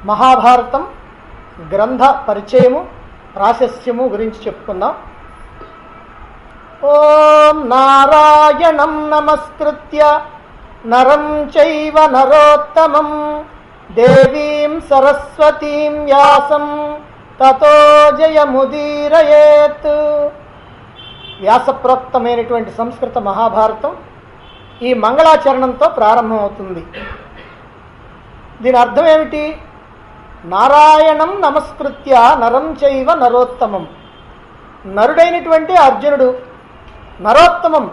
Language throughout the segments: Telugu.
మహాభారతం గ్రంథ పరిచయము ప్రాశస్త్యము గురించి చెప్పుకుందాం. ఓం నారాయణం నమస్కృత్య నరం చైవ నరోత్తమం దేవీం సరస్వతీం వ్యాసం తతో జయముదీరయేత్. వ్యాసప్రోక్తమైనటువంటి సంస్కృత మహాభారతం ఈ మంగళాచరణంతో ప్రారంభమవుతుంది. దీని అర్థం ఏమిటి? నారాయణం నమస్కృత్య నరం చైవ నరోత్తమం. నరుడైనటువంటి అర్జునుడు, నరోత్తమం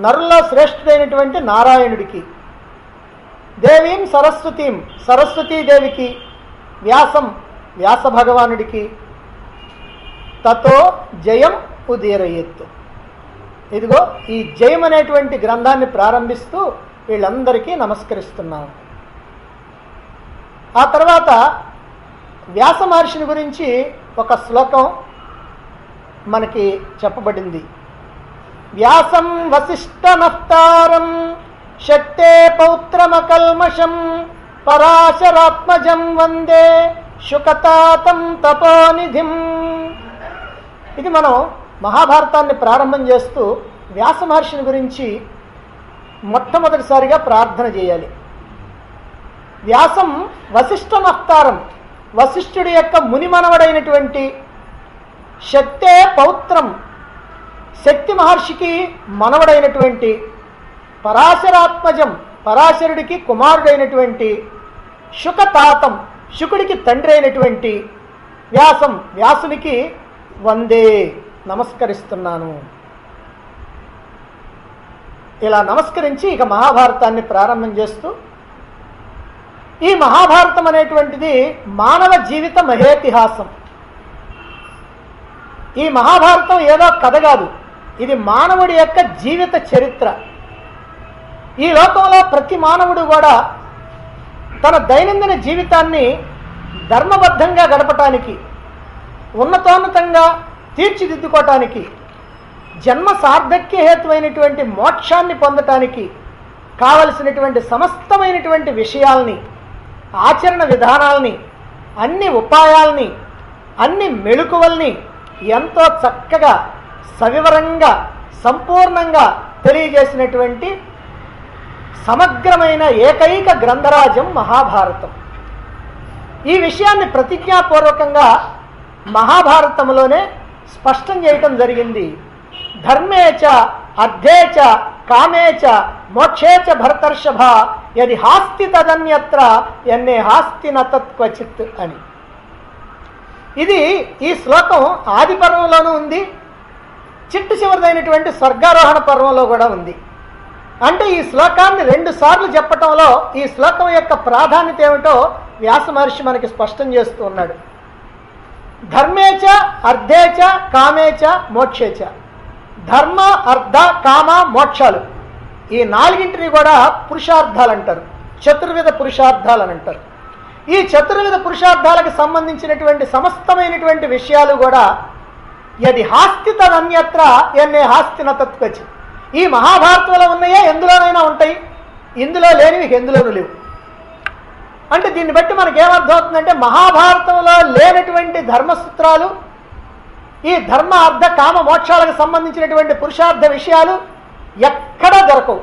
నరుల్లో శ్రేష్ఠుడైనటువంటి నారాయణుడికి, దేవీం సరస్వతీం సరస్వతీదేవికి, వ్యాసం వ్యాస భగవానుడికి, తతో జయం ఉదీరయేత్. ఇదిగో ఈ జయం అనేటువంటి గ్రంథాన్ని ప్రారంభిస్తూ వీళ్ళందరికీ నమస్కరిస్తున్నాను. ఆ తర్వాత వ్యాస మహర్షిని గురించి ఒక శ్లోకం మనకి చెప్పబడింది. వ్యాసం వసిష్ఠనప్తారం శక్తే పౌత్రమకల్మషం పరాశరాత్మజం వందే శుకతాతం తపోనిధిం. ఇది మనం మహాభారతాన్ని ప్రారంభం చేస్తూ వ్యాస మహర్షిని గురించి మొట్టమొదటిసారిగా ప్రార్థన చేయాలి. వ్యాసం వసిష్ఠనప్తారం, వశిష్ఠుడి యొక్క మునిమనవడైనటువంటి, శక్తే పౌత్రం శక్తి మహర్షికి మనవడైనటువంటి, పరాశరాత్మజం పరాశరుడికి కుమారుడైనటువంటి, శుకతాతం శుకుడికి తండ్రి అయినటువంటి వ్యాసం వ్యాసునికి వందే నమస్కరిస్తున్నాను. ఇలా నమస్కరించి ఇక మహాభారతాన్ని ప్రారంభం చేస్తూ, ఈ మహాభారతం అనేటువంటిది మానవ జీవిత మహేతిహాసం. ఈ మహాభారతం ఏదో కథ కాదు, ఇది మానవుడి యొక్క జీవిత చరిత్ర. ఈ లోకంలో ప్రతి మానవుడు కూడా తన దైనందిన జీవితాన్ని ధర్మబద్ధంగా గడపటానికి, ఉన్నతోన్నతంగా తీర్చిదిద్దుకోవటానికి, జన్మ సార్థక్య హేతువైనటువంటి మోక్షాన్ని పొందటానికి కావలసినటువంటి సమస్తమైనటువంటి విషయాల్ని, ఆచరణ విధానాల్ని, అన్ని ఉపాయాల్ని, అన్ని మెళుకువల్ని ఎంతో చక్కగా సవివరంగా సంపూర్ణంగా తెలియజేసినటువంటి సమగ్రమైన ఏకైక గ్రంథరాజం మహాభారతం. ఈ విషయాన్ని ప్రతిజ్ఞాపూర్వకంగా మహాభారతంలోనే స్పష్టం చేయటం జరిగింది. ధర్మేచ అర్థేచ కామేచ మోక్షేచ భరతర్షభ యది హాస్తి తదన్యత్ర ఎన్నే హాస్తి నతత్క్వచిత్ అని. ఇది ఈ శ్లోకం ఆది పర్వంలోనూ ఉంది, చిట్టు చివరిదైనటువంటి స్వర్గారోహణ పర్వంలో కూడా ఉంది. అంటే ఈ శ్లోకాన్ని 2 సార్లు చెప్పటంలో ఈ శ్లోకం యొక్క ప్రాధాన్యత ఏమిటో వ్యాస మహర్షి మనకి స్పష్టం చేస్తూ ఉన్నాడు. ధర్మేచ అర్థేచ కామేచ మోక్షేచ. ధర్మ అర్థ కామ మోక్షాలు, ఈ 4ంటిని కూడా పురుషార్థాలు అంటారు, చతుర్విధ పురుషార్థాలు అని అంటారు. ఈ చతుర్విధ పురుషార్థాలకు సంబంధించినటువంటి సమస్తమైనటువంటి విషయాలు కూడా యది హాస్తి తదన్యత్ర ఎన్నే హాస్తి నతత్క్వచి. ఈ మహాభారతంలో ఉన్నాయే ఎందులోనైనా ఉంటాయి, ఇందులో లేనివి ఎందులోనూ లేవు. అంటే దీన్ని బట్టి మనకేమర్థమవుతుందంటే మహాభారతంలో లేనటువంటి ధర్మసూత్రాలు, ఈ ధర్మ అర్థ కామ మోక్షాలకు సంబంధించినటువంటి పురుషార్థ విషయాలు ఎక్కడా దొరకవు,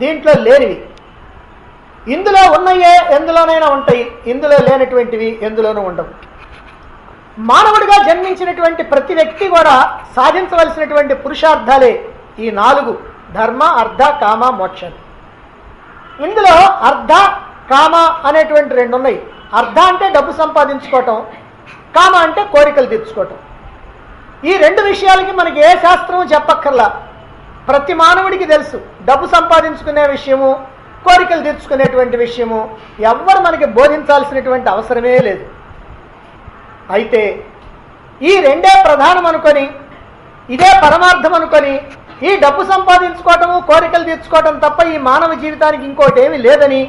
దీంట్లో లేనివి. ఇందులో ఉన్నాయే ఎందులోనైనా ఉంటాయి, ఇందులో లేనటువంటివి ఎందులోనూ ఉండవు. మానవుడిగా జన్మించినటువంటి ప్రతి వ్యక్తి కూడా సాధించవలసినటువంటి పురుషార్థాలే ఈ 4: ధర్మ అర్థ కామ మోక్షాలు. ఇందులో అర్థ కామ అనేటువంటి 2 ఉన్నాయి. అర్థ అంటే డబ్బు సంపాదించుకోవటం, కామ అంటే కోరికలు తీర్చుకోవటం. ఈ 2 విషయాలకి మనకి ఏ శాస్త్రము చెప్పక్కర్లా, ప్రతి మానవుడికి తెలుసు. డబ్బు సంపాదించుకునే విషయము, కోరికలు తీర్చుకునేటువంటి విషయము ఎవ్వరు మనకి బోధించాల్సినటువంటి అవసరమే లేదు. అయితే ఈ 2 ప్రధానం అనుకొని, ఇదే పరమార్థం అనుకొని, ఈ డబ్బు సంపాదించుకోవటము కోరికలు తీర్చుకోవటం తప్ప ఈ మానవ జీవితానికి ఇంకోటి ఏమీ లేదని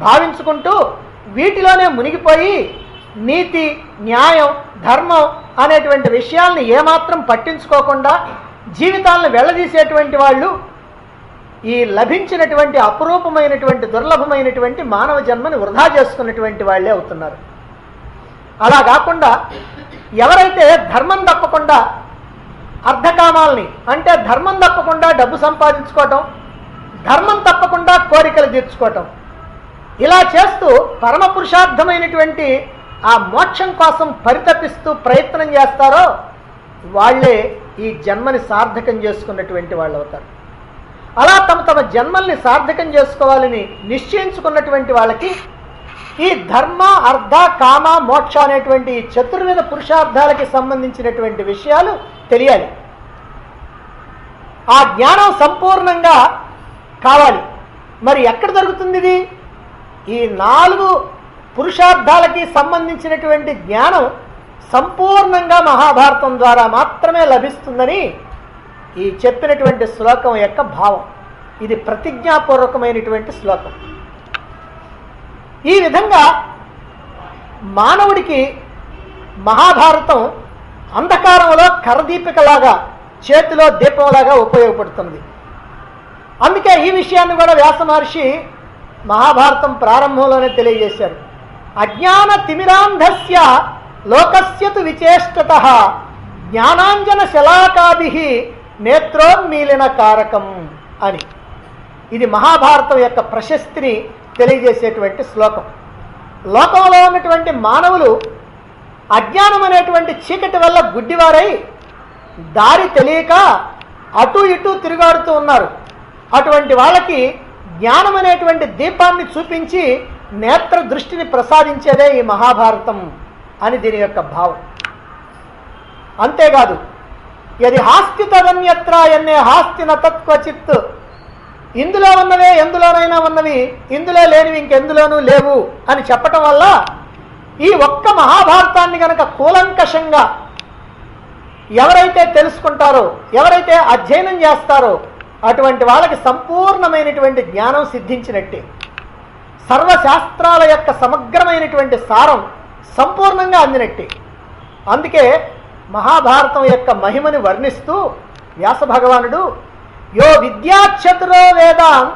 భావించుకుంటూ వీటిలోనే మునిగిపోయి నీతి, న్యాయం, ధర్మం అనేటువంటి విషయాల్ని ఏమాత్రం పట్టించుకోకుండా జీవితాలను వెళ్ళదీసేటువంటి వాళ్ళు ఈ లభించినటువంటి అపురూపమైనటువంటి దుర్లభమైనటువంటి మానవ జన్మని వృధా చేసుకున్నటువంటి వాళ్ళే అవుతున్నారు. అలా కాకుండా ఎవరైతే ధర్మం తప్పకుండా అర్ధకామాలని, అంటే ధర్మం తప్పకుండా డబ్బు సంపాదించుకోవటం, ధర్మం తప్పకుండా కోరికలు తీర్చుకోవటం, ఇలా చేస్తూ పరమ పురుషార్థమైనటువంటి ఆ మోక్షం కోసం పరితపిస్తూ ప్రయత్నం చేస్తారో వాళ్ళే ఈ జన్మని సార్థకం చేసుకున్నటువంటి వాళ్ళు అవుతారు. అలా తమ తమ జన్మల్ని సార్థకం చేసుకోవాలని నిశ్చయించుకున్నటువంటి వాళ్ళకి ఈ ధర్మ, అర్థ, కామ, మోక్ష అనేటువంటి ఈ చతుర్విధ పురుషార్థాలకి సంబంధించినటువంటి విషయాలు తెలియాలి. ఆ జ్ఞానం సంపూర్ణంగా కావాలి. మరి ఎక్కడ దొరుకుతుంది ఇది? ఈ 4 పురుషార్థాలకి సంబంధించినటువంటి జ్ఞానం సంపూర్ణంగా మహాభారతం ద్వారా మాత్రమే లభిస్తుందని ఈ చెప్పినటువంటి శ్లోకం యొక్క భావం. ఇది ప్రతిజ్ఞాపూర్వకమైనటువంటి శ్లోకం. ఈ విధంగా మానవుడికి మహాభారతం అంధకారంలో కరదీపికలాగా, చేతిలో దీపంలాగా ఉపయోగపడుతుంది. అందుకే ఈ విషయాన్ని కూడా వ్యాస మహర్షి మహాభారతం ప్రారంభంలోనే తెలియజేశారు. అజ్ఞాన తిమిరాంధస్య లోకస్యతు విచేష్టతః జ్ఞానాంజన శలాకాభిః నేత్రోన్మీలన కారకం అని. ఇది మహాభారతం యొక్క ప్రశస్తిని తెలియజేసేటువంటి శ్లోకం. లోకంలో ఉన్నటువంటి మానవులు అజ్ఞానం అనేటువంటి చీకటి వల్ల గుడ్డివారై దారి తెలియక అటు ఇటు తిరుగాడుతూ ఉన్నారు. అటువంటి వాళ్ళకి జ్ఞానం అనేటువంటి దీపాన్ని చూపించి నేత్ర దృష్టిని ప్రసాదించేదే ఈ మహాభారతం అని దీని యొక్క భావం. అంతేకాదు, యది హాస్తి తదన్యత్ర ఎన్నే హాస్తి నతత్వచిత్, ఇందులో ఉన్నవే ఎందులోనైనా ఉన్నవి, ఇందులో లేనివి ఇంకెందులోనూ లేవు అని చెప్పటం వల్ల ఈ ఒక్క మహాభారతాన్ని గనక కూలంకషంగా ఎవరైతే తెలుసుకుంటారో, ఎవరైతే అధ్యయనం చేస్తారో అటువంటి వాళ్ళకి సంపూర్ణమైనటువంటి జ్ఞానం సిద్ధించినట్టే. సర్వశాస్త్రాల యొక్క సమగ్రమైనటువంటి సారం సంపూర్ణంగా అందినట్టే. అందుకే మహాభారతం యొక్క మహిమని వర్ణిస్తూ వ్యాస భగవానుడు యో విద్యాచతురో వేదాన్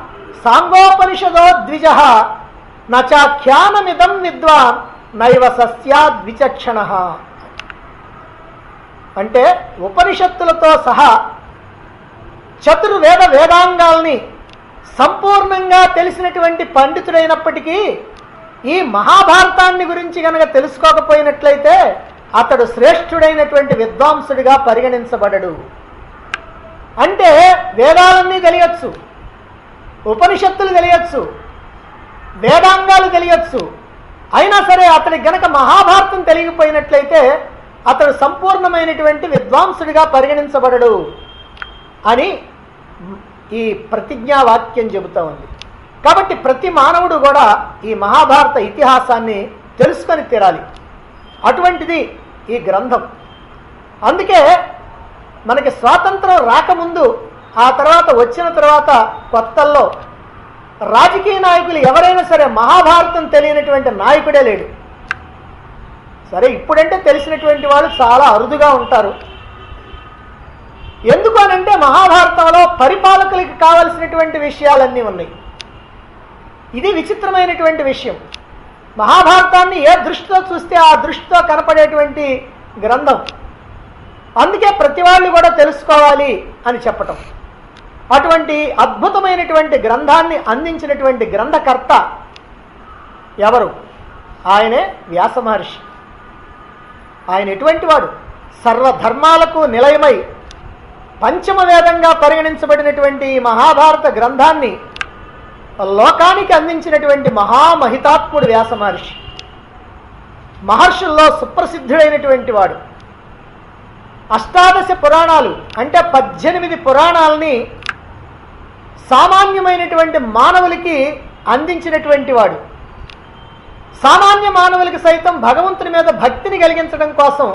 సాంగోపనిషదో ద్విజః నచాఖ్యానమిదం విద్వాన్ నైవ సస్యాద్విచక్షణ. అంటే ఉపనిషత్తులతో సహా చతుర్వేద వేదాంగాల్ని సంపూర్ణంగా తెలిసినటువంటి పండితుడైనప్పటికీ ఈ మహాభారతాన్ని గురించి కనుక తెలుసుకోకపోయినట్లయితే అతడు శ్రేష్ఠుడైనటువంటి విద్వాంసుడిగా పరిగణించబడడు. అంటే వేదాలన్నీ తెలియచ్చు, ఉపనిషత్తులు తెలియచ్చు, వేదాంగాలు తెలియచ్చు, అయినా సరే అతడికి గనక మహాభారతం తెలియకపోయినట్లయితే అతడు సంపూర్ణమైనటువంటి విద్వాంసుడిగా పరిగణించబడడు అని ఈ ప్రతిజ్ఞావాక్యం చెబుతూ ఉంది. కాబట్టి ప్రతి మానవుడు కూడా ఈ మహాభారత ఇతిహాసాన్ని తెలుసుకొని తీరాలి. అటువంటిది ఈ గ్రంథం. అందుకే మనకి స్వాతంత్రం రాకముందు, ఆ తర్వాత వచ్చిన తర్వాత కొత్తల్లో రాజకీయ నాయకులు ఎవరైనా సరే మహాభారతం తెలియనటువంటి నాయకుడే లేడు. సరే, ఇప్పుడంటే తెలిసినటువంటి వాళ్ళు చాలా అరుదుగా ఉంటారు. ఎందుకు అనంటే మహాభారతంలో పరిపాలకులకి కావలసినటువంటి విషయాలన్నీ ఉన్నాయి. ఇది విచిత్రమైనటువంటి విషయం. మహాభారతాన్ని ఏ దృష్టితో చూస్తే ఆ దృష్టితో కనపడేటువంటి గ్రంథం. అందుకే ప్రతి వాళ్ళు కూడా తెలుసుకోవాలి అని చెప్పటం. అటువంటి అద్భుతమైనటువంటి గ్రంథాన్ని అందించినటువంటి గ్రంథకర్త ఎవరు? ఆయనే వ్యాస మహర్షి. ఆయన ఎటువంటి వాడు? సర్వధర్మాలకు నిలయమై పంచమ వేదంగా పరిగణించబడినటువంటి ఈ మహాభారత గ్రంథాన్ని లోకానికి అందించినటువంటి మహామహితాత్ముడు వ్యాస మహర్షి. మహర్షుల్లో సుప్రసిద్ధుడైనటువంటి వాడు. అష్టాదశ పురాణాలు అంటే 18 పురాణాలని సామాన్యమైనటువంటి మానవులకి అందించినటువంటి వాడు. సామాన్య మానవులకి సైతం భగవంతుని మీద భక్తిని కలిగించడం కోసం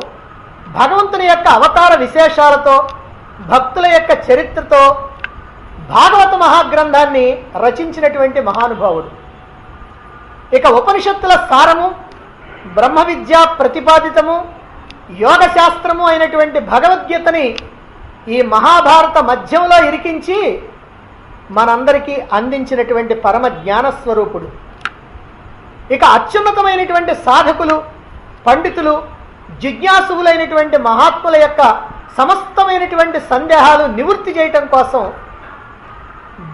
భగవంతుని యొక్క అవతార విశేషాలతో, భక్తుల యొక్క చరిత్రతో భాగవత మహాగ్రంథాన్ని రచించినటువంటి మహానుభావుడు. ఇక ఉపనిషత్తుల సారము, బ్రహ్మ విద్య ప్రతిపాదితము, యోగశాస్త్రము అయినటువంటి భగవద్గీతని ఈ మహాభారత మధ్యంలో ఇరికించి మనందరికీ అందించినటువంటి పరమ జ్ఞానస్వరూపుడు. ఇక అత్యున్నతమైనటువంటి సాధకులు, పండితులు, జిజ్ఞాసువులైనటువంటి మహాత్ముల యొక్క సమస్తమైనటువంటి సందేహాలు నివృత్తి చేయటం కోసం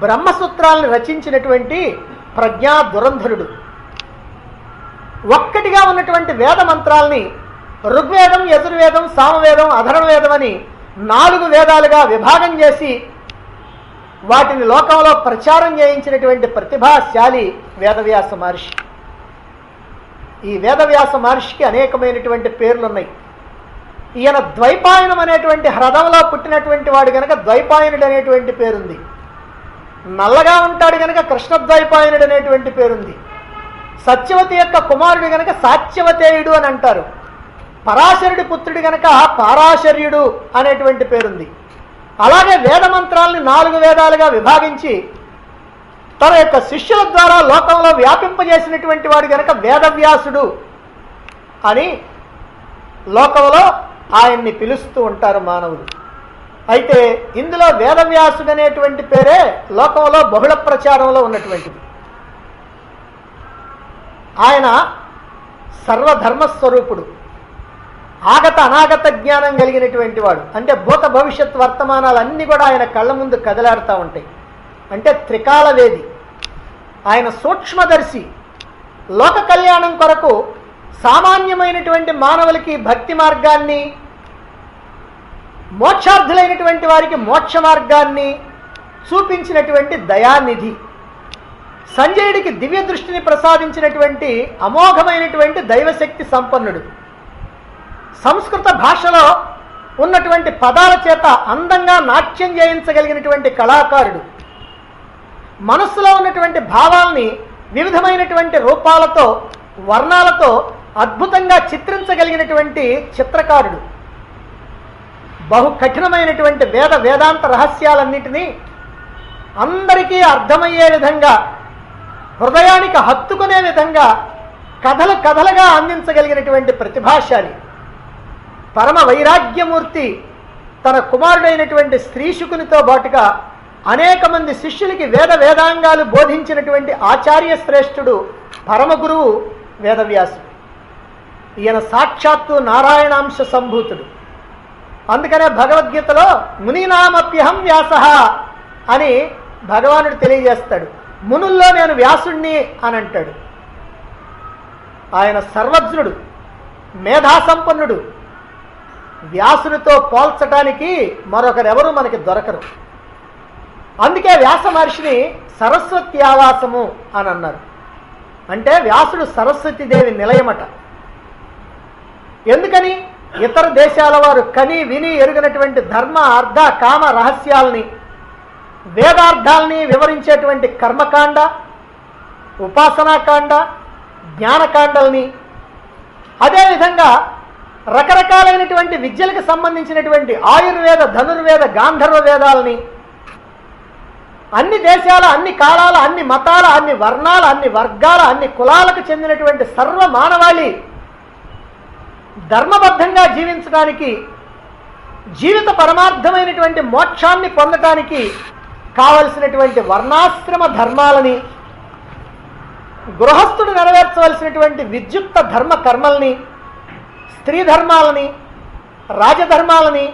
బ్రహ్మసూత్రాలను రచించినటువంటి ప్రజ్ఞా దురంధరుడు. ఒక్కటిగా ఉన్నటువంటి వేద మంత్రాల్ని ఋగ్వేదం, యజుర్వేదం, సామవేదం, అధర్వవేదం అని 4 వేదాలుగా విభాగం చేసి వాటిని లోకంలో ప్రచారం చేయించినటువంటి ప్రతిభాశాలి వేదవ్యాస మహర్షి. ఈ వేదవ్యాస మహర్షికి అనేకమైనటువంటి పేర్లున్నాయి. ఈయన ద్వైపాయనం అనేటువంటి హ్రదంలో పుట్టినటువంటి వాడు కనుక ద్వైపాయనుడు అనేటువంటి పేరుంది. నల్లగా ఉంటాడు కనుక కృష్ణద్వైపాయనుడు అనేటువంటి పేరుంది. సత్యవతి యొక్క కుమారుడు గనక సాత్యవతేయుడు అని అంటారు. పరాశరుడి పుత్రుడు గనక పారాశర్యుడు అనేటువంటి పేరుంది. అలాగే వేద మంత్రాలని 4 వేదాలుగా విభాగించి తన యొక్క శిష్యుల ద్వారా లోకంలో వ్యాపింపజేసినటువంటి వాడు గనక వేదవ్యాసుడు అని లోకంలో ఆయన్ని పిలుస్తూ ఉంటారు మానవులు. అయితే ఇందులో వేదవ్యాసుడు అనేటువంటి పేరే లోకంలో బహుళ ప్రచారంలో ఉన్నటువంటిది. ఆయన సర్వధర్మస్వరూపుడు, ఆగత అనాగత జ్ఞానం కలిగినటువంటి వాడు. అంటే భూత భవిష్యత్ వర్తమానాలన్నీ కూడా ఆయన కళ్ళ ముందు కదలాడుతూ ఉంటాయి. అంటే త్రికాలవేది. ఆయన సూక్ష్మదర్శి. లోక కళ్యాణం కొరకు సామాన్యమైనటువంటి మానవులకి భక్తి మార్గాన్ని, మోక్షార్థులైనటువంటి వారికి మోక్ష మార్గాన్ని చూపించినటువంటి దయానిధి. సంజయుడికి దివ్య దృష్టిని ప్రసాదించినటువంటి అమోఘమైనటువంటి దైవశక్తి సంపన్నుడు. సంస్కృత భాషలో ఉన్నటువంటి పదాల చేత అందంగా నాట్యం చేయించగలిగినటువంటి కళాకారుడు. మనస్సులో ఉన్నటువంటి భావాల్ని వివిధమైనటువంటి రూపాలతో, వర్ణాలతో అద్భుతంగా చిత్రించగలిగినటువంటి చిత్రకారుడు. బహు కఠినమైనటువంటి వేదాంత రహస్యాలన్నిటినీ అందరికీ అర్థమయ్యే విధంగా, హృదయానికి హత్తుకునే విధంగా కథలుగా అందించగలిగినటువంటి ప్రతిభాశాలి. పరమ వైరాగ్యమూర్తి. తన కుమారుడైనటువంటి శ్రీశుకునితో పాటుగా అనేక మంది శిష్యులకి వేదాంగాలు బోధించినటువంటి ఆచార్య శ్రేష్ఠుడు, పరమ గురువు వేదవ్యాసుడు. ఈయన సాక్షాత్తు నారాయణాంశ సంభూతుడు. అందుకనే భగవద్గీతలో మునీనామప్యహం వ్యాసః అని భగవానుడు తెలియజేస్తాడు. మునుల్లో నేను వ్యాసుణ్ణి అని అంటాడు. ఆయన సర్వజ్ఞుడు, మేధాసంపన్నుడు. వ్యాసునితో పోల్చటానికి మరొకరెవరూ మనకి దొరకరు. అందుకే వ్యాస మహర్షిని సరస్వతి ఆవాసము అని అన్నారు. అంటే వ్యాసుడు సరస్వతీదేవి నిలయమట. ఎందుకని? ఇతర దేశాల వారు కని విని ఎరుగినటువంటి ధర్మ, అర్థ, కామ రహస్యాల్ని, వేదార్థాలని వివరించేటువంటి కర్మకాండ, ఉపాసనాకాండ, జ్ఞానకాండల్ని, అదేవిధంగా రకరకాలైనటువంటి విద్యలకు సంబంధించినటువంటి ఆయుర్వేద, ధనుర్వేద, గాంధర్వ వేదాలని, అన్ని దేశాల, అన్ని కాలాల, అన్ని మతాల, అన్ని వర్ణాల, అన్ని వర్గాల, అన్ని కులాలకు చెందినటువంటి సర్వ మానవాళి ధర్మబద్ధంగా జీవించడానికి, జీవిత పరమార్థమైనటువంటి మోక్షాన్ని పొందటానికి కావలసినటువంటి వర్ణాశ్రమ ధర్మాలని, గృహస్థుడు నెరవేర్చవలసినటువంటి విద్యుక్త ధర్మ కర్మల్ని, స్త్రీ ధర్మాలని, రాజధర్మాలని,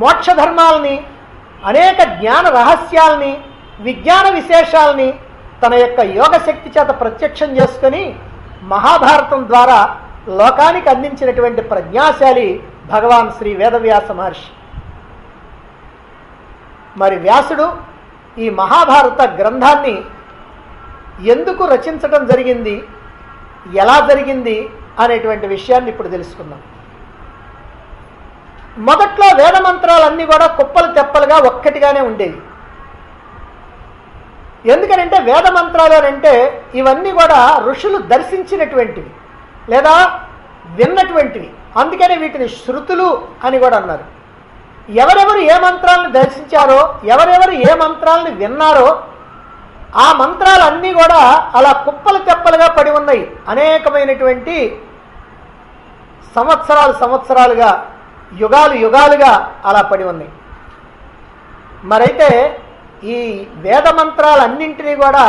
మోక్ష ధర్మాలని, అనేక జ్ఞాన రహస్యాల్ని, విజ్ఞాన విశేషాలని తన యొక్క యోగశక్తి చేత ప్రత్యక్షం చేసుకొని మహాభారతం ద్వారా లోకానికి అందించినటువంటి ప్రజ్ఞాశాలి భగవాన్ శ్రీ వేదవ్యాస మహర్షి. మరి వ్యాసుడు ఈ మహాభారత గ్రంథాన్ని ఎందుకు రచించటం జరిగింది, ఎలా జరిగింది అనేటువంటి విషయాన్ని ఇప్పుడు తెలుసుకుందాం. మొదట్లో వేద మంత్రాలన్నీ కూడా కుప్పలు తెప్పలుగా ఒక్కటిగానే ఉండేవి. ఎందుకనంటే వేద మంత్రాలు అంటే ఇవన్నీ కూడా ఋషులు దర్శించినటువంటివి లేదా విన్నటువంటివి. అందుకనే వీటిని శృతులు అని కూడా అన్నారు. ఎవరెవరు ఏ మంత్రాలను దర్శించారో, ఎవరెవరు ఏ మంత్రాలను విన్నారో ఆ మంత్రాలన్నీ కూడా అలా కుప్పలు తెప్పలుగా పడి ఉన్నాయి. అనేకమైనటువంటి సంవత్సరాలుగా, యుగాలుగా అలా పడి ఉన్నాయి. మరైతే ఈ వేద మంత్రాలన్నింటినీ కూడా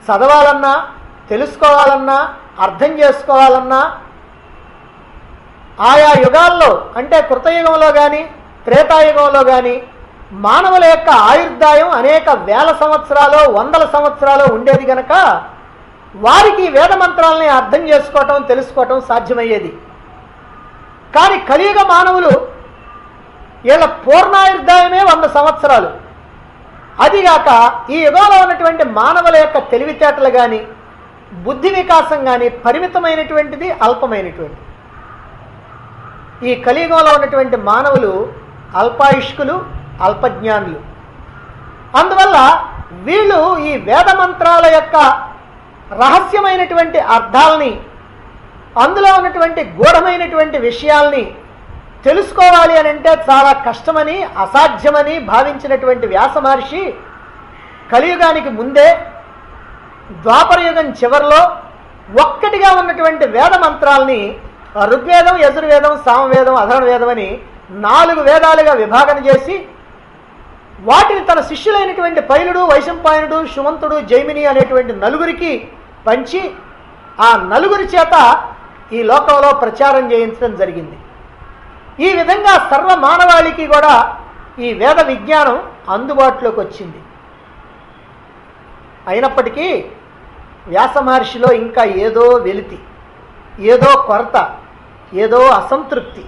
చదవాలన్నా, తెలుసుకోవాలన్నా, అర్థం చేసుకోవాలన్నా ఆయా యుగాల్లో అంటే కృతయుగంలో కానీ త్రేతాయుగంలో కానీ మానవుల యొక్క ఆయుర్దాయం అనేక వేల సంవత్సరాలు, వందల సంవత్సరాలు ఉండేది గనక వారికి వేద మంత్రాలని అర్థం చేసుకోవటం, తెలుసుకోవటం సాధ్యమయ్యేది. కానీ కలియుగ మానవులు వీళ్ళ పూర్ణాయుర్దాయమే 100 సంవత్సరాలు. అదిగాక ఈ యుగంలో ఉన్నటువంటి మానవుల యొక్క తెలివితేటలు కానీ బుద్ధి వికాసం కానీ పరిమితమైనటువంటిది, అల్పమైనటువంటిది. ఈ కలియుగంలో ఉన్నటువంటి మానవులు అల్పాయుష్కులు, అల్పజ్ఞానులు. అందువల్ల వీళ్ళు ఈ వేద మంత్రాల యొక్క రహస్యమైనటువంటి అర్థాలని, అందులో ఉన్నటువంటి గూఢమైనటువంటి విషయాల్ని తెలుసుకోవాలి అని అంటే చాలా కష్టమని, అసాధ్యమని భావించినటువంటి వ్యాస మహర్షి కలియుగానికి ముందే ద్వాపరయుగం చివరిలో ఒక్కటిగా ఉన్నటువంటి వేద మంత్రాల్ని ఋగ్వేదం, యజుర్వేదం, సామవేదం, అధర్వణ వేదం అని 4 వేదాలుగా విభాగన చేసి వాటిని తన శిష్యులైనటువంటి పైలుడు, వైశంపాయనుడు, సుమంతుడు, జైమిని అనేటువంటి 4గురికి పంచి ఆ 4గురి చేత ఈ లోకంలో ప్రచారం చేయించడం జరిగింది. ఈ విధంగా సర్వ మానవాళికి కూడా ఈ వేద విజ్ఞానం అందుబాటులోకి వచ్చింది. అయినప్పటికీ వ్యాస మహర్షిలో ఇంకా ఏదో వెలితి, ఏదో కొరత, ఏదో అసంతృప్తి.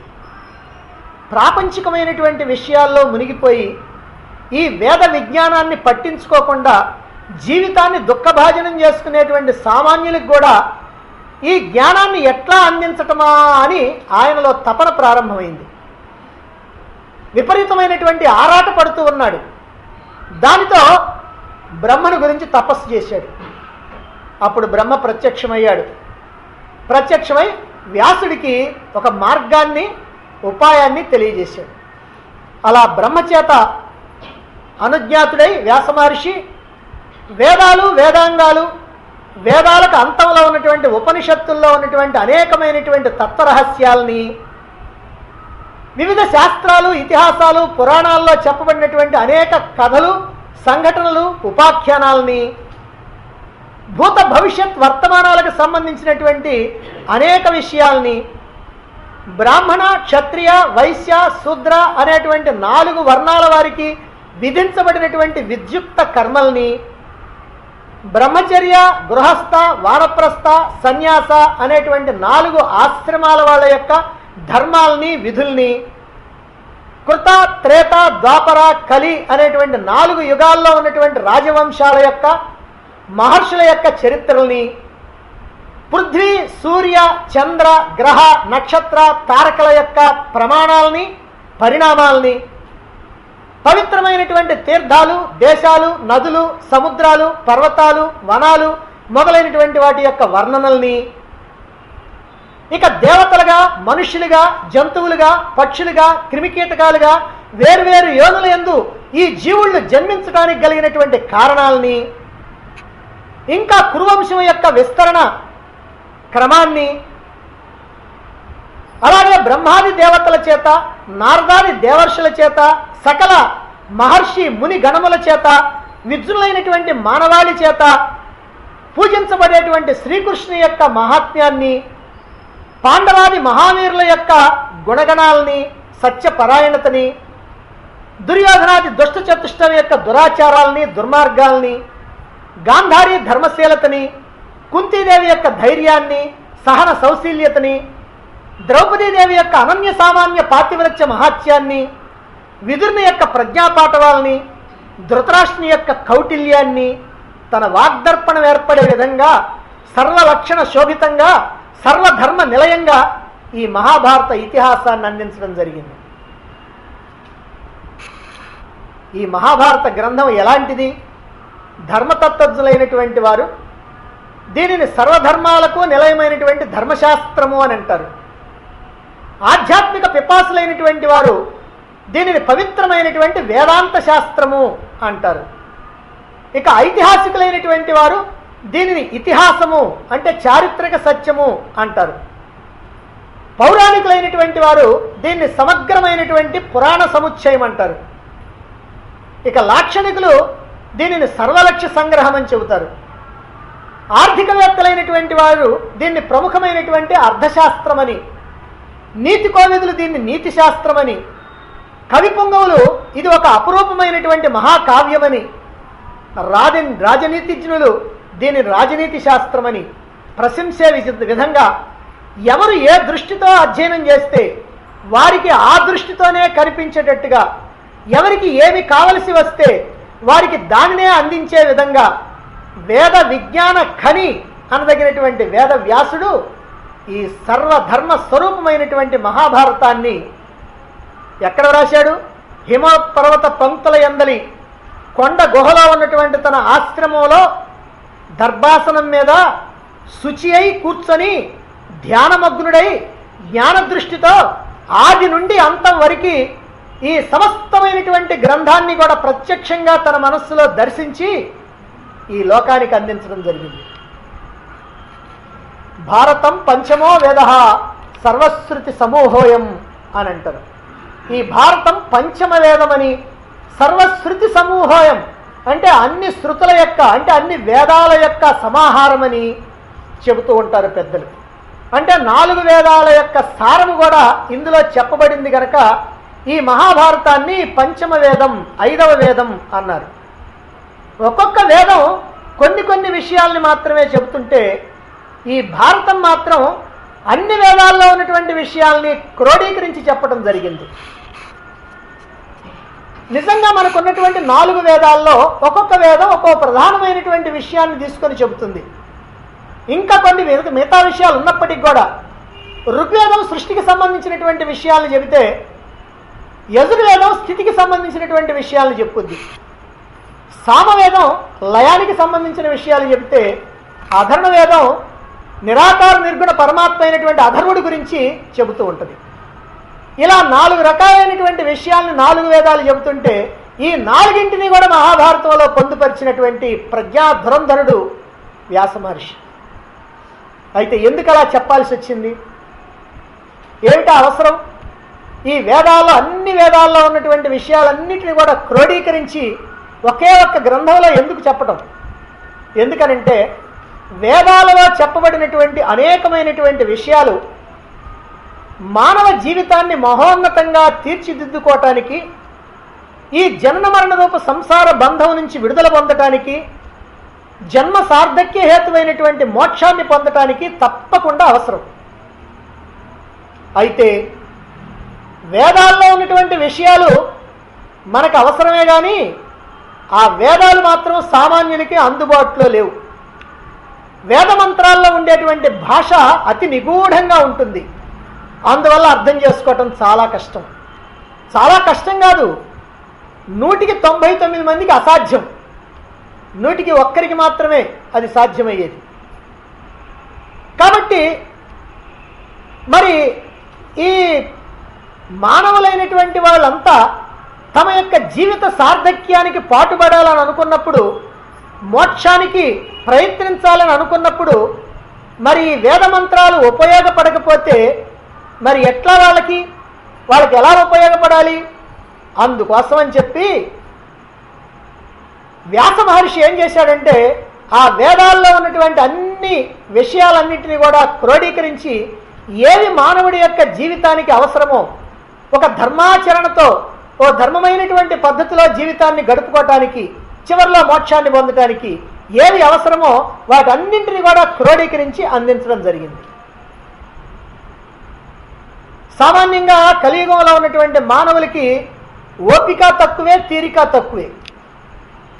ప్రాపంచికమైనటువంటి విషయాల్లో మునిగిపోయి ఈ వేద విజ్ఞానాన్ని పట్టించుకోకుండా జీవితాన్ని దుఃఖభాజనం చేసుకునేటువంటి సామాన్యులకు కూడా ఈ జ్ఞానాన్ని ఎట్లా అందించటమా అని ఆయనలో తపన ప్రారంభమైంది. విపరీతమైనటువంటి ఆరాట పడుతూ ఉన్నాడు. దానితో బ్రహ్మను గురించి తపస్సు చేశాడు. అప్పుడు బ్రహ్మ ప్రత్యక్షమయ్యాడు. ప్రత్యక్షమై వ్యాసుడికి ఒక మార్గాన్ని, ఉపాయాన్ని తెలియజేశాడు. అలా బ్రహ్మచేత అనుజ్ఞాతుడై వ్యాస మహర్షి వేదాలు, వేదాంగాలు, వేదాలకు అంతంలో ఉన్నటువంటి ఉపనిషత్తుల్లో ఉన్నటువంటి అనేకమైనటువంటి తత్వరహస్యాల్ని, వివిధ శాస్త్రాలు, ఇతిహాసాలు, పురాణాల్లో చెప్పబడినటువంటి అనేక కథలు, సంఘటనలు, ఉపాఖ్యానాల్ని, భూత భవిష్యత్ వర్తమానాలకు సంబంధించినటువంటి అనేక విషయాల్ని, బ్రాహ్మణ, క్షత్రియ, వైశ్య, శూద్ర అనేటువంటి 4 వర్ణాల వారికి విధించబడినటువంటి విద్యుక్త కర్మల్ని, బ్రహ్మచర్య, గృహస్థ, వానప్రస్థ, సన్యాస అనేటువంటి 4 ఆశ్రమాల వాళ్ళ యొక్క ధర్మాల్ని, విధుల్ని, కృత, త్రేత, ద్వాపర, కలి అనేటువంటి 4 యుగాల్లో ఉన్నటువంటి రాజవంశాల యొక్క, మహర్షుల యొక్క చరిత్రల్ని, పృథ్వీ, సూర్య, చంద్ర, గ్రహ, నక్షత్ర, తారకల యొక్క ప్రమాణాలని, పరిణామాల్ని, పవిత్రమైనటువంటి తీర్థాలు, దేశాలు, నదులు, సముద్రాలు, పర్వతాలు, వనాలు మొదలైనటువంటి వాటి యొక్క వర్ణనల్ని, ఇక దేవతలుగా, మనుష్యులుగా, జంతువులుగా, పక్షులుగా, క్రిమికీటకాలుగా వేర్వేరు యోనుల యందు ఈ జీవుళ్ళు జన్మించడానికి కలిగినటువంటి కారణాలని, ఇంకా కురువంశం యొక్క విస్తరణ క్రమాన్ని, అలాగే బ్రహ్మాది దేవతల చేత, నారదాది దేవర్షుల చేత, సకల మహర్షి ముని గణముల చేత, విద్యులైనటువంటి మానవాళి చేత పూజించబడేటువంటి శ్రీకృష్ణు యొక్క మహాత్మ్యాన్ని, పాండవాది మహావీరుల యొక్క గుణగణాలని, సత్యపరాయణతని, దుర్యోధనాది దుష్ట చతుష్టం యొక్క దురాచారాలని, దుర్మార్గాల్ని, గాంధారి ధర్మశీలతని, కుంతీదేవి యొక్క ధైర్యాన్ని, సహన సౌశీల్యతని, ద్రౌపదీదేవి యొక్క అనన్య సామాన్య పాతివ్రత్య మహాత్యాన్ని, విదురుని యొక్క ప్రజ్ఞాపాఠవాల్ని, ధృతరాష్ట్రుని యొక్క కౌటిల్యాన్ని తన వాగ్దర్పణం ఏర్పడే విధంగా సర్వలక్షణ శోభితంగా, సర్వధర్మ నిలయంగా ఈ మహాభారత ఇతిహాసాన్ని అందించడం జరిగింది. ఈ మహాభారత గ్రంథం ఎలాంటిది? ధర్మతత్వజ్ఞులైనటువంటి వారు దీనిని సర్వధర్మాలకు నిలయమైనటువంటి ధర్మశాస్త్రము అని అంటారు. ఆధ్యాత్మిక పిపాసులైనటువంటి వారు దీనిని పవిత్రమైనటువంటి వేదాంత శాస్త్రము అంటారు. ఇక ఐతిహాసికులైనటువంటి వారు దీనిని ఇతిహాసము అంటే చారిత్రక సత్యము అంటారు. పౌరాణికులైనటువంటి వారు దీన్ని సమగ్రమైనటువంటి పురాణ సముచ్చయం అంటారు. ఇక లాక్షణికులు దీనిని సర్వలక్ష్య సంగ్రహం అని చెబుతారు. ఆర్థికవేత్తలైనటువంటి వారు దీన్ని ప్రముఖమైనటువంటి అర్థశాస్త్రమని, నీతి కోవిదులు దీన్ని నీతి శాస్త్రమని, కవి పొంగవులు ఇది ఒక అపురూపమైనటువంటి మహాకావ్యమని, రాజనీతిజ్ఞులు దీని రాజనీతి శాస్త్రమని ప్రశంసే విధంగా ఎవరు ఏ దృష్టితో అధ్యయనం చేస్తే వారికి ఆ దృష్టితోనే కనిపించేటట్టుగా, ఎవరికి ఏమి కావలసి వస్తే వారికి దానినే అందించే విధంగా వేద విజ్ఞాన ఖని అనదగినటువంటి వేద వ్యాసుడు ఈ సర్వధర్మ స్వరూపమైనటువంటి మహాభారతాన్ని ఎక్కడ రాశాడు? హిమపర్వత పంక్తుల యందలి కొండ గుహలో ఉన్నటువంటి తన ఆశ్రమంలో దర్భాసనం మీద శుచి అయి కూర్చొని ధ్యానమగ్నుడై జ్ఞానదృష్టితో ఆది నుండి అంతం వరకు ఈ సమస్తమైనటువంటి గ్రంథాన్ని కూడా ప్రత్యక్షంగా తన మనస్సులో దర్శించి ఈ లోకానికి అందించడం జరిగింది. భారతం పంచమో వేద సర్వశ్రుతి సమూహోయం అని అంటారు. ఈ భారతం పంచమ వేదమని, సర్వశ్రుతి సమూహోయం అంటే అన్ని శృతుల యొక్క, అంటే అన్ని వేదాల యొక్క సమాహారమని చెబుతూ ఉంటారు పెద్దలు. అంటే 4 వేదాల యొక్క సారము కూడా ఇందులో చెప్పబడింది కనుక ఈ మహాభారతాన్ని పంచమ వేదం, 5వ వేదం అన్నారు. ఒక్కొక్క వేదం కొన్ని విషయాల్ని మాత్రమే చెబుతుంటే ఈ భారతం మాత్రం అన్ని వేదాల్లో ఉన్నటువంటి విషయాల్ని క్రోడీకరించి చెప్పడం జరిగింది. నిజంగా మనకున్నటువంటి 4 వేదాల్లో ఒక్కొక్క వేదం ఒక్కొక్క ప్రధానమైనటువంటి విషయాన్ని తీసుకొని చెబుతుంది. ఇంకా కొన్ని మిగతా విషయాలు ఉన్నప్పటికీ కూడా ఋగ్వేదం సృష్టికి సంబంధించినటువంటి విషయాలను చెబితే యజుర్వేదం స్థితికి సంబంధించినటువంటి విషయాలను చెప్పుద్ది. సామవేదం లయానికి సంబంధించిన విషయాలు చెబితే అధర్ణ వేదం నిరాకార నిర్గుణ పరమాత్మ అయినటువంటి అధర్వుడి గురించి చెబుతూ ఉంటుంది. ఇలా 4 రకాలైనటువంటి విషయాలను 4 వేదాలు చెబుతుంటే ఈ 4ంటిని కూడా మహాభారతంలో పొందుపరిచినటువంటి ప్రజ్ఞా ధురంధరుడు వ్యాస మహర్షి. అయితే ఎందుకు అలా చెప్పాల్సి వచ్చింది? ఏమిటా అవసరం? ఈ వేదాల్లో అన్ని వేదాల్లో ఉన్నటువంటి విషయాలన్నింటినీ కూడా క్రోడీకరించి ఒకే ఒక్క గ్రంథంలో ఎందుకు చెప్పటం? ఎందుకనంటే వేదాలలో చెప్పబడినటువంటి అనేకమైనటువంటి విషయాలు మానవ జీవితాన్ని మహోన్నతంగా తీర్చిదిద్దుకోవటానికి, ఈ జనన మరణ రూప సంసార బంధం నుంచి విడుదల పొందటానికి, జన్మ సార్థక్య హేతువైనటువంటి మోక్షాన్ని పొందటానికి తప్పకుండా అవసరం. అయితే వేదాల్లో ఉన్నటువంటి విషయాలు మనకు అవసరమే కానీ ఆ వేదాలు మాత్రం సామాన్యునికి అందుబాటులో లేవు. వేద మంత్రాల్లో ఉండేటువంటి భాష అతి నిగూఢంగా ఉంటుంది. అందువల్ల అర్థం చేసుకోవటం చాలా కష్టం. చాలా కష్టం కాదు, 199 మందికి అసాధ్యం, 100కి మాత్రమే అది సాధ్యమయ్యేది. కాబట్టి మరి ఈ మానవులైనటువంటి వాళ్ళంతా తమ యొక్క జీవిత సార్థక్యానికి పాటుపడాలని అనుకున్నప్పుడు, మోక్షానికి ప్రయత్నించాలని అనుకున్నప్పుడు మరి వేద మంత్రాలు ఉపయోగపడకపోతే మరి ఎట్లా వాళ్ళకి ఎలా ఉపయోగపడాలి? అందుకోసమని చెప్పి వ్యాస మహర్షి ఏం చేశాడంటే ఆ వేదాల్లో ఉన్నటువంటి అన్ని విషయాలన్నింటినీ కూడా క్రోడీకరించి ఏవి మానవుడి యొక్క జీవితానికి అవసరమో, ఒక ధర్మాచరణతో ఓ ధర్మమైనటువంటి పద్ధతిలో జీవితాన్ని గడుపుకోవటానికి, చివరిలో మోక్షాన్ని పొందటానికి ఏవి అవసరమో వాటన్నింటినీ కూడా క్రోడీకరించి అందించడం జరిగింది. సామాన్యంగా కలియుగంలో ఉన్నటువంటి మానవులకి ఓపిక తక్కువే, తీరిక తక్కువే.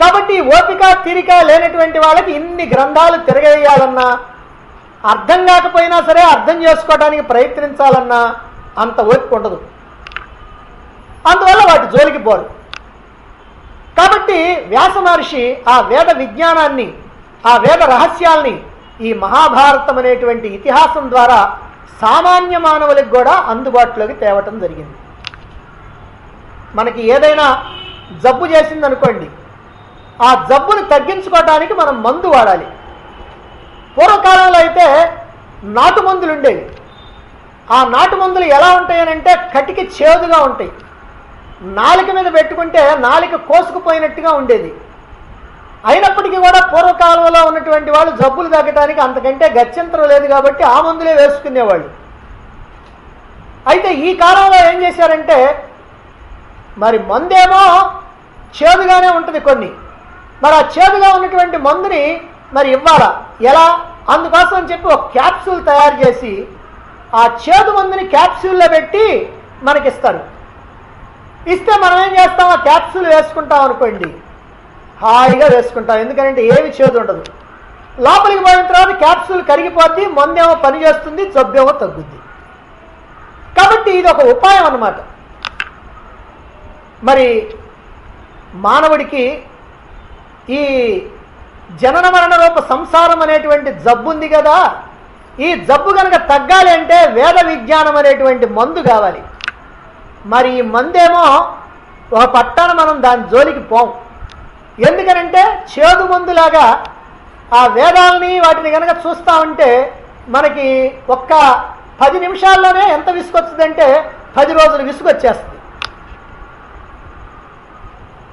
కాబట్టి ఓపిక తీరిక లేనటువంటి వాళ్ళకి ఇన్ని గ్రంథాలు తిరగేయాలన్నా, అర్థం కాకపోయినా సరే అర్థం చేసుకోవడానికి ప్రయత్నించాలన్నా అంత ఓపిక ఉండదు. అందువల్ల వాటి జోలికి పోరు. కాబట్టి వ్యాస మహర్షి ఆ వేద విజ్ఞానాన్ని, ఆ వేద రహస్యాల్ని ఈ మహాభారతం అనేటువంటి ఇతిహాసం ద్వారా సామాన్య మానవులకు కూడా అందుబాటులోకి తేవటం జరిగింది. మనకి ఏదైనా జబ్బు చేసిందనుకోండి, ఆ జబ్బుని తగ్గించుకోవడానికి మనం మందు వాడాలి. పూర్వకాలంలో అయితే నాటు మందులు ఉండేవి. ఆ నాటు మందులు ఎలా ఉంటాయనంటే కటికి చేదుగా ఉంటాయి. నాలుక మీద పెట్టుకుంటే నాలుక కోసుకుపోయినట్టుగా ఉండేది. అయినప్పటికీ కూడా పూర్వకాలంలో ఉన్నటువంటి వాళ్ళు జబ్బులు తగ్గడానికి అంతకంటే గత్యంతరం లేదు కాబట్టి ఆ మందులే వేసుకునేవాళ్ళు. అయితే ఈ కాలంలో ఏం చేశారంటే మరి మందేమో చేదుగానే ఉంటుంది కొన్ని, మరి ఆ చేదుగా ఉన్నటువంటి మందుని మరి ఇవ్వాలా ఎలా, అందుకోసం అని చెప్పి ఒక క్యాప్సూల్ తయారు చేసి ఆ చేదు మందుని క్యాప్సూల్లో పెట్టి మనకిస్తారు. ఇస్తే మనం ఏం చేస్తాం, ఆ క్యాప్సూల్ వేసుకుంటాం అనుకోండి, హాయిగా వేసుకుంటాం, ఎందుకంటే ఏమి చేదు ఉండదు. లోపలికి పోయిన తర్వాత క్యాప్సూల్ కరిగిపోద్ది, మందేమో పనిచేస్తుంది, జబ్బేమో తగ్గుద్ది. కాబట్టి ఇది ఒక ఉపాయం అన్నమాట. మరి మానవుడికి ఈ జనన మరణ రూప సంసారం అనేటువంటి జబ్బు ఉంది కదా, ఈ జబ్బు కనుక తగ్గాలి అంటే వేద విజ్ఞానం అనేటువంటి మందు కావాలి. మరి ఈ మందేమో ఒక పట్టాన మనం దాని జోలికి పోం. ఎందుకనంటే చేదు మందులాగా ఆ వేదాలని వాటిని కనుక చూస్తూ ఉంటే మనకి ఒక్క 10 నిమిషాల్లోనే ఎంత విసుగొస్తుందంటే 10 రోజులు విసుగొచ్చేస్తుంది.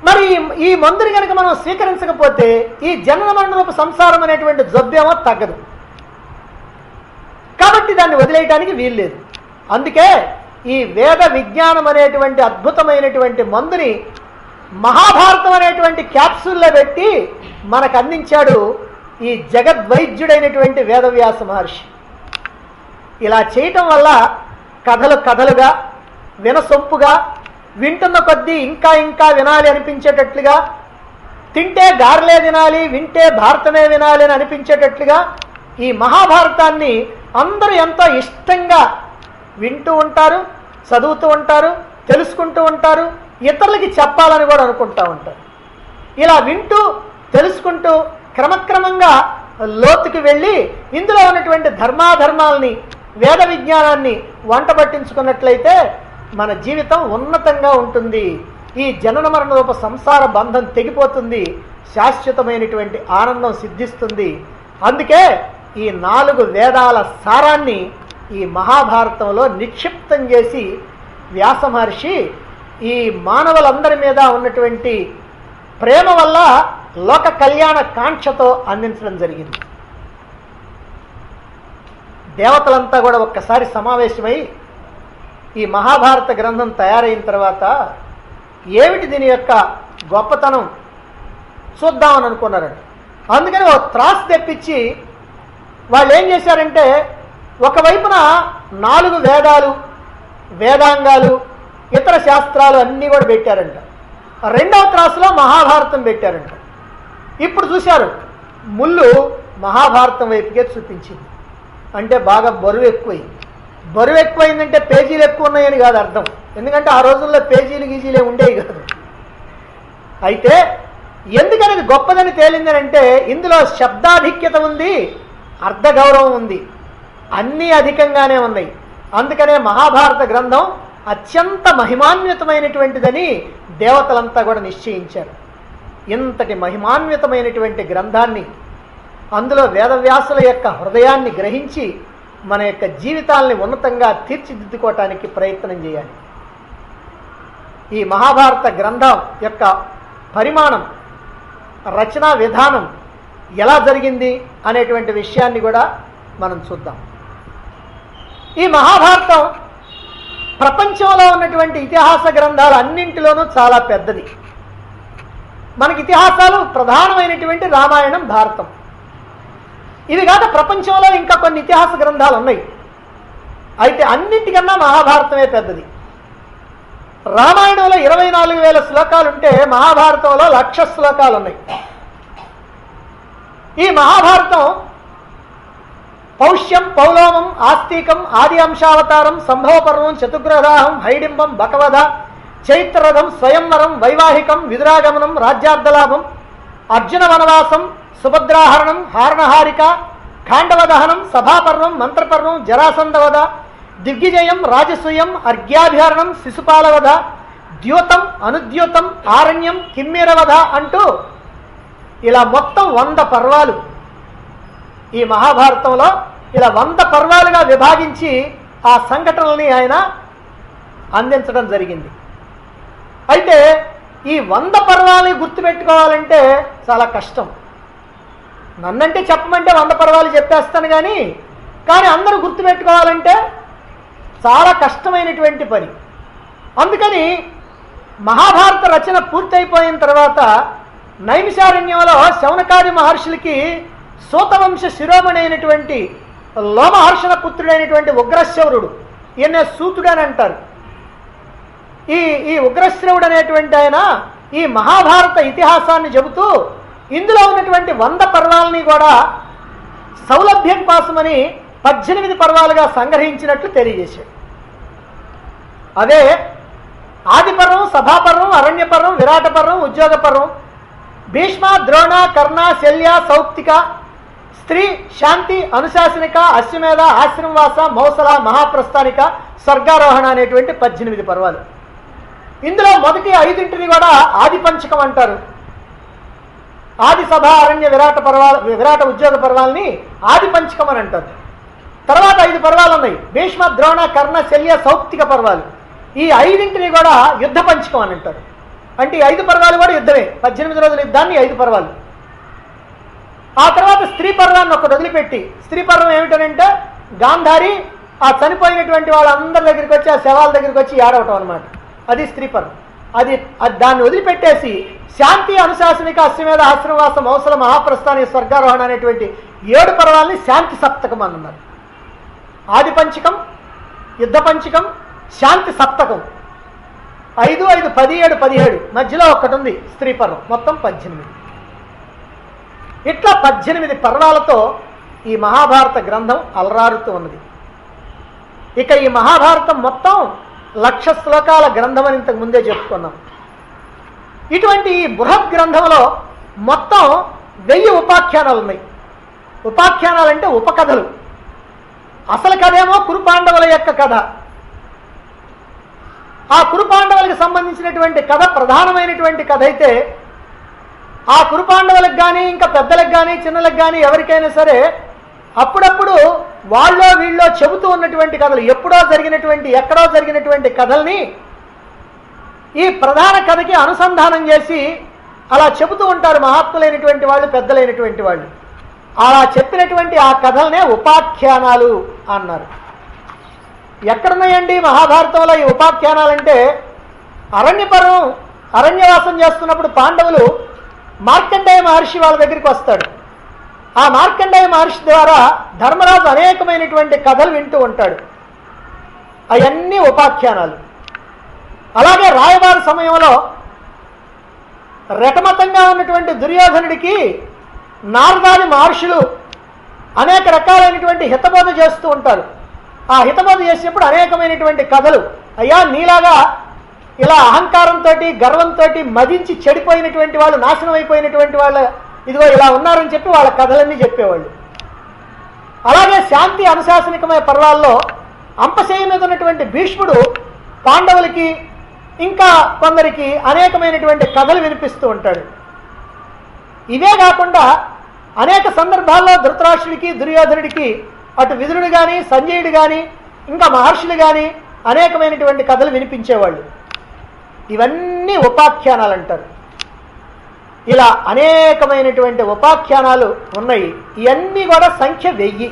మరి ఈ మందుని కనుక మనం స్వీకరించకపోతే ఈ జనన మరణ రూప సంసారం అనేటువంటి జబ్బేమో తగ్గదు. కాబట్టి దాన్ని వదిలేయడానికి వీల్లేదు. అందుకే ఈ వేద విజ్ఞానం అనేటువంటి అద్భుతమైనటువంటి మందుని మహాభారతం అనేటువంటి క్యాప్సూల్లో పెట్టి మనకు అందించాడు ఈ జగద్వైద్యుడైనటువంటి వేదవ్యాస మహర్షి. ఇలా చేయటం వల్ల కథలు కథలుగా, వినసొంపుగా, వింటున్న కొద్దీ ఇంకా ఇంకా వినాలి అనిపించేటట్లుగా, తింటే గారెలే వినాలి, వింటే భారతమే వినాలి అని అనిపించేటట్లుగా ఈ మహాభారతాన్ని అందరూ ఎంతో ఇష్టంగా వింటూ ఉంటారు, చదువుతూ ఉంటారు, తెలుసుకుంటూ ఉంటారు, ఇతరులకి చెప్పాలని కూడా అనుకుంటూ ఉంటారు. ఇలా వింటూ తెలుసుకుంటూ క్రమక్రమంగా లోతుకి వెళ్ళి ఇందులో ఉన్నటువంటి ధర్మాధర్మాలని, వేద విజ్ఞానాన్ని వంట పట్టించుకున్నట్లయితే మన జీవితం ఉన్నతంగా ఉంటుంది. ఈ జనన మరణ రూప సంసార బంధం తెగిపోతుంది, శాశ్వతమైనటువంటి ఆనందం సిద్ధిస్తుంది. అందుకే ఈ 4 వేదాల సారాన్ని ఈ మహాభారతంలో నిక్షిప్తం చేసి వ్యాస మహర్షి ఈ మానవులందరి మీద ఉన్నటువంటి ప్రేమ వల్ల లోక కళ్యాణ కాంక్షతో అందించడం జరిగింది. దేవతలంతా కూడా ఒక్కసారి సమావేశమై ఈ మహాభారత గ్రంథం తయారైన తర్వాత ఏమిటి దీని యొక్క గొప్పతనం చూద్దామని అనుకున్నారంట. అందుకని ఒక త్రాసు తెప్పించి వాళ్ళు ఏం చేశారంటే ఒకవైపున 4 వేదాలు, వేదాంగాలు, ఇతర శాస్త్రాలు అన్నీ కూడా పెట్టారంట. రెండవ త్రాసులో మహాభారతం పెట్టారంట. ఇప్పుడు చూశారు ముళ్ళు మహాభారతం వైపుకే చూపించింది. అంటే బాగా బరువు ఎక్కువైంది. బరువు ఎక్కువైందంటే పేజీలు ఎక్కువ ఉన్నాయని కాదు అర్థం, ఎందుకంటే ఆ రోజుల్లో పేజీలు గీజీలే ఉండేవి కాదు. అయితే ఎందుకని ఇది గొప్పదని తేలిందని అంటే ఇందులో శబ్దాధిక్యత ఉంది, అర్ధ గౌరవం ఉంది, అన్నీ అధికంగానే ఉన్నాయి. అందుకనే మహాభారత గ్రంథం అత్యంత మహిమాన్వితమైనటువంటిదని దేవతలంతా కూడా నిశ్చయించారు. ఇంతటి మహిమాన్వితమైనటువంటి గ్రంథాన్ని, అందులో వేదవ్యాసుల యొక్క హృదయాన్ని గ్రహించి మన యొక్క జీవితాల్ని ఉన్నతంగా తీర్చిదిద్దుకోవటానికి ప్రయత్నం చేయాలి. ఈ మహాభారత గ్రంథం యొక్క పరిమాణం, రచనా విధానం ఎలా జరిగింది అనేటువంటి విషయాన్ని కూడా మనం చూద్దాం. ఈ మహాభారతం ప్రపంచంలో ఉన్నటువంటి ఇతిహాస గ్రంథాలు అన్నింటిలోనూ చాలా పెద్దది. మనకి ఇతిహాసాలు ప్రధానమైనటువంటి రామాయణం, భారతం. ఇవి కాక ప్రపంచంలో ఇంకా కొన్ని ఇతిహాస గ్రంథాలు ఉన్నాయి. అయితే అన్నింటికన్నా మహాభారతమే పెద్దది. రామాయణంలో 24,000 శ్లోకాలుంటే మహాభారతంలో 1,00,000 శ్లోకాలు ఉన్నాయి. ఈ మహాభారతం పౌష్యం, పౌలోమం, ఆస్తికం, ఆది అంశావతారం, సంభవపర్వం, చతుగ్రదాహం, హైడింబం, బకవధ, చైత్రరథం, స్వయంవరం, వైవాహికం, విదురాగమనం, రాజ్యార్థలాభం, అర్జున వనవాసం, సుభద్రాహరణం, హారణహారిక, ఖాండవదహనం, సభాపర్వం, మంత్రపర్వం, జరాసంధవధ, దిగ్విజయం, రాజసూయం, అర్ఘ్యాభిహరణం, శిశుపాలవధ, ద్యూతం, అనుద్యూతం, ఆరణ్యం, కిమ్మిరవధ అంటూ ఇలా మొత్తం 100 పర్వాలు ఈ మహాభారతంలో ఇలా 100 పర్వాలుగా విభాగించి ఆ సంఘటనల్ని ఆయన అందించడం జరిగింది. అయితే ఈ 100 పర్వాలని గుర్తుపెట్టుకోవాలంటే చాలా కష్టం. నన్నంటే చెప్పమంటే 100 పర్వాలు చెప్పేస్తాను కానీ అందరూ గుర్తుపెట్టుకోవాలంటే చాలా కష్టమైనటువంటి పని. అందుకని మహాభారత రచన పూర్తయిపోయిన తర్వాత నైమిషారణ్యంలో శౌనకాది మహర్షులకి సూతవంశ శిరోమణి అయినటువంటి లోమహర్షణ పుత్రుడైనటువంటి ఉగ్రశ్రవుడు, ఈయన సూతుడు అని అంటారు. ఈ ఉగ్రశ్రవుడు అనేటువంటి ఆయన ఈ మహాభారత ఇతిహాసాన్ని చెబుతూ ఇందులో ఉన్నటువంటి 100 పర్వాలని కూడా సౌలభ్యం కోసమని 18 పర్వాలుగా సంగ్రహించినట్లు తెలియజేశాడు. అదే ఆదిపర్వం, సభాపర్వం, అరణ్యపర్వం, విరాటపర్వం, ఉద్యోగపర్వం, భీష్మ, ద్రోణ, కర్ణ, శల్య, సౌప్తిక, స్త్రీ, శాంతి, అనుశాసనిక, అశ్వమేధ, ఆశ్రమవాస, మౌసల, మహాప్రస్థానిక, స్వర్గారోహణ అనేటువంటి 18 పర్వాలు. ఇందులో మొదటి 5 కూడా ఆది పంచకం అంటారు. ఆది సభ, అరణ్య, విరాట ఉద్యోగ పర్వాలని ఆది పంచకం అని అంటారు. తర్వాత 5 పర్వాలు ఉన్నాయి, భీష్మ, ద్రోణ, కర్ణ, శల్య, సౌప్తిక పర్వాలు. ఈ 5 కూడా యుద్ధ పంచకం అని అంటారు. అంటే ఈ 5 పర్వాలు కూడా యుద్ధమే, 18 రోజుల యుద్ధాన్ని 5 పర్వాలు. ఆ తర్వాత స్త్రీ పర్వాన్ని ఒకటి వదిలిపెట్టి, స్త్రీ పర్వం ఏమిటనంటే గాంధారి ఆ చనిపోయినటువంటి వాళ్ళందరి దగ్గరికి వచ్చి, ఆ శవాల దగ్గరికి వచ్చి ఏడవటం అనమాట. అది స్త్రీ పర్వం. అది దాన్ని వదిలిపెట్టేసి శాంతి, అనుశాసనిక, అశ్వమేధ, ఆశ్రమవాస, మౌసల, మహాప్రస్థాని, స్వర్గారోహణ అనేటువంటి 7 పర్వాలని శాంతి సప్తకం అన్నారు. ఆది పంచకం, యుద్ధ పంచకం, శాంతి సప్తకం. 5, 5, 17, 17 మధ్యలో ఒకటి ఉంది స్త్రీ పర్వం. మొత్తం 18. ఇట్లా 18 పర్వాలతో ఈ మహాభారత గ్రంథం అలరారుతూ ఉన్నది. ఇక ఈ మహాభారతం మొత్తం 1,00,000 శ్లోకాల గ్రంథం అని ఇంతకు ముందే చెప్పుకున్నాం. ఇటువంటి ఈ బృహత్ గ్రంథంలో మొత్తం 1000 ఉపాఖ్యానాలు ఉన్నాయి. ఉపాఖ్యానాలంటే ఉపకథలు. అసలు కథ ఏమో కురుపాండవుల యొక్క కథ. ఆ కురుపాండవులకు సంబంధించినటువంటి కథ ప్రధానమైనటువంటి కథ అయితే, ఆ కురుపాండవులకు కానీ ఇంకా పెద్దలకు కానీ చిన్నలకు కానీ ఎవరికైనా సరే అప్పుడప్పుడు వాళ్ళో వీళ్ళో చెబుతూ ఉన్నటువంటి కథలు, ఎప్పుడో జరిగినటువంటి ఎక్కడో జరిగినటువంటి కథల్ని ఈ ప్రధాన కథకి అనుసంధానం చేసి అలా చెబుతూ ఉంటారు మహాత్ములైనటువంటి వాళ్ళు, పెద్దలైనటువంటి వాళ్ళు. అలా చెప్పినటువంటి ఆ కథలనే ఉపాఖ్యానాలు అన్నారు. ఎక్కడున్నాయండి మహాభారతంలో ఈ ఉపాఖ్యానాలంటే, అరణ్యపర్వం అరణ్యవాసం చేస్తున్నప్పుడు పాండవులు మార్కండేయ మహర్షి వాళ్ళ దగ్గరికి వస్తాడు. ఆ మార్కండేయ మహర్షి ద్వారా ధర్మరాజు అనేకమైనటువంటి కథలు వింటూ ఉంటాడు. అవన్నీ ఉపాఖ్యానాలు. అలాగే రాయబార సమయంలో రటమతంగా ఉన్నటువంటి దుర్యోధనుడికి నారదాది మహర్షులు అనేక రకాలైనటువంటి హితబోధ చేస్తూ ఉంటారు. ఆ హితబోధ చేసినప్పుడు అనేకమైనటువంటి కథలు, అయ్యా నీలాగా ఇలా అహంకారంతో గర్వంతో మదించి చెడిపోయినటువంటి వాళ్ళు, నాశనం అయిపోయినటువంటి వాళ్ళు ఇదిగో ఇలా ఉన్నారని చెప్పి వాళ్ళ కథలన్నీ చెప్పేవాళ్ళు. అలాగే శాంతి అనుశాసనికమైన పర్వాల్లో అంపశయ్య మీద ఉన్నటువంటి భీష్ముడు పాండవులకి ఇంకా కొందరికి అనేకమైనటువంటి కథలు వినిపిస్తూ ఉంటాడు. ఇవే కాకుండా అనేక సందర్భాల్లో ధృతరాష్ట్రుడికి, దుర్యోధనుడికి, అటు విదురుడు కానీ, సంజయుడు కానీ, ఇంకా మహర్షులు కానీ అనేకమైనటువంటి కథలు వినిపించేవాళ్ళు. ఇవన్నీ ఉపాఖ్యానాలు అంటారు. ఇలా అనేకమైనటువంటి ఉపాఖ్యానాలు ఉన్నాయి. ఇవన్నీ కూడా సంఖ్య 1000.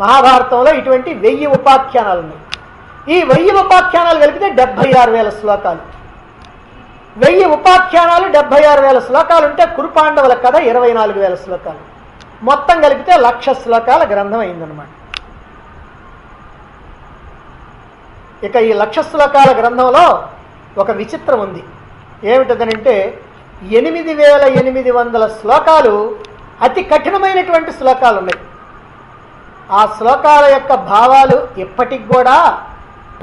మహాభారతంలో ఇటువంటి 1000 ఉపాఖ్యానాలు ఉన్నాయి. ఈ 1000 ఉపాఖ్యానాలు కలిపితే 76,000 శ్లోకాలు. 1000 ఉపాఖ్యానాలు 76,000 శ్లోకాలు ఉంటే కురుపాండవుల కథ 24,000 శ్లోకాలు. మొత్తం కలిపితే 1,00,000 శ్లోకాల గ్రంథం అయిందనమాట. ఇక ఈ 1,00,000 శ్లోకాల గ్రంథంలో ఒక విచిత్రం ఉంది. ఏమిటదనంటే 8,800 శ్లోకాలు అతి కఠినమైనటువంటి శ్లోకాలు ఉన్నాయి. ఆ శ్లోకాల యొక్క భావాలు ఇప్పటికి కూడా